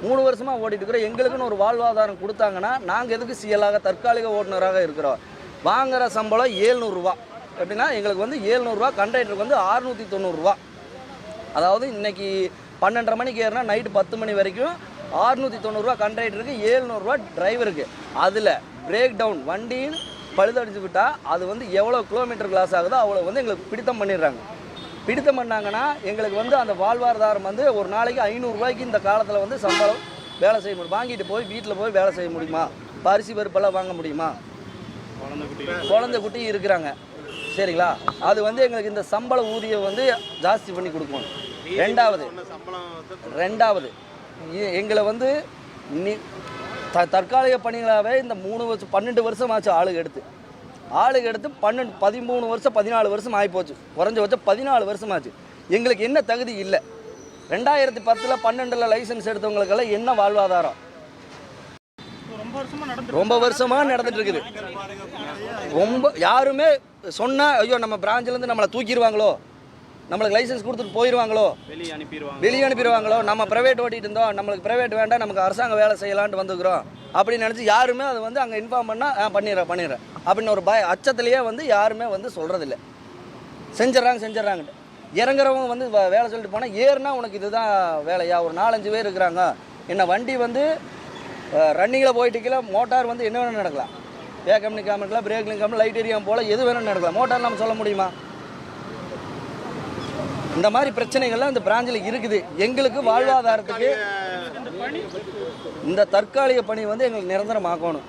3 வருஷமாக ஓட்டிகிட்டு இருக்கிறோம். எங்களுக்குன்னு ஒரு வாழ்வாதாரம் கொடுத்தாங்கன்னா நாங்கள் எதுக்கு சிஎல்லாக தற்காலிக ஓட்டுநராக இருக்கிறோம். வாங்குகிற சம்பளம் 700 ரூபா. எப்படின்னா எங்களுக்கு வந்து 700 ரூபா, கண்டக்டருக்கு வந்து 690 ரூபா. அதாவது இன்றைக்கி 12:30 மணிக்கு ஏறினா நைட்டு 10 மணி வரைக்கும் 690 ரூபா கண்டக்டருக்கு, 700 ரூபா டிரைவருக்கு. அதில் பிரேக் டவுன் வண்டின்னு பழுதடிச்சு விட்டால் அது வந்து எவ்வளோ கிலோமீட்டர் கிளாஸ் ஆகுதோ அவ்வளோ வந்து எங்களுக்கு பிடித்தம் பண்ணிடுறாங்க. பிடித்தம் பண்ணாங்கன்னா எங்களுக்கு வந்து அந்த வாழ்வாதாரம் வந்து ஒரு நாளைக்கு 500 ரூபாய்க்கு இந்த காலத்தில் வந்து சம்பளம் வேலை செய்ய முடியும். வாங்கிட்டு போய் வீட்டில் போய் வேலை செய்ய முடியுமா? அரிசி பருப்பெல்லாம் வாங்க முடியுமா? குழந்தை குட்டி இருக்கிறாங்க, சரிங்களா? அது வந்து எங்களுக்கு இந்த சம்பள ஊதியம் வந்து ஜாஸ்தி பண்ணி கொடுக்கணும். ரெண்டாவது எங்களை வந்து தற்காலிக பணிகளாகவே இந்த 12 வருஷம் ஆச்சு ஆளுக்கு எடுத்து 13 வருஷம் 14 வருஷம் ஆகிப்போச்சு. குறைஞ்சபட்சம் 14 வருஷம் ஆச்சு. எங்களுக்கு என்ன தகுதி இல்லை. 2010 12 லைசன்ஸ் எடுத்தவங்களுக்கெல்லாம் என்ன வாழ்வாதாரம்? ரொம்ப வருஷமாக நடந்துட்டு இருக்குது. யாருமே சொன்னால் ஐயோ நம்ம பிரான்ச்சிலேருந்து நம்மளை தூக்கிடுவாங்களோ, நம்மளுக்கு லைசன்ஸ் கொடுத்துட்டு போயிடுவாங்களோ, வெளியே அனுப்பிடுவாங்களோ, நம்ம ப்ரைவேட் ஓட்டிகிட்டு இருந்தோம், நம்மளுக்கு ப்ரைவேட் வேண்டாம், நமக்கு அரசாங்க வேலை செய்யலான்ட்டு வந்துக்கிறோம் அப்படின்னு நினச்சி யாருமே அதை வந்து அங்கே இன்ஃபார்ம் பண்ணால் பண்ணிடுறேன் அப்படின்னு ஒரு அச்சத்துலேயே வந்து யாருமே வந்து சொல்கிறதில்ல. செஞ்சிடறாங்கட்டு இறங்குறவங்க வந்து வேலை சொல்லிட்டு போனால் ஏறுனா உனக்கு இதுதான் வேலையா? ஒரு 4-5 பேர் இருக்கிறாங்க. என்ன வண்டி வந்து ரன்னிங்கில் போயிட்டுக்கல, மோட்டார் வந்து என்ன வேணும் நடக்கலாம், வேகம் நிற்காமல் இருக்கலாம், பிரேக் நிற்காமல், லைட் எரியாமல் போல் எது வேணும்னு நடக்கலாம். மோட்டார் நம்ம சொல்ல முடியுமா? இந்த மாதிரி பிரச்சனைகள்லாம் இந்த பிராஞ்சில் இருக்குது. எங்களுக்கு வாழ்வாதாரத்துக்கு இந்த தற்காலிக பணி வந்து எங்களுக்கு நிரந்தரமாக்கணும்.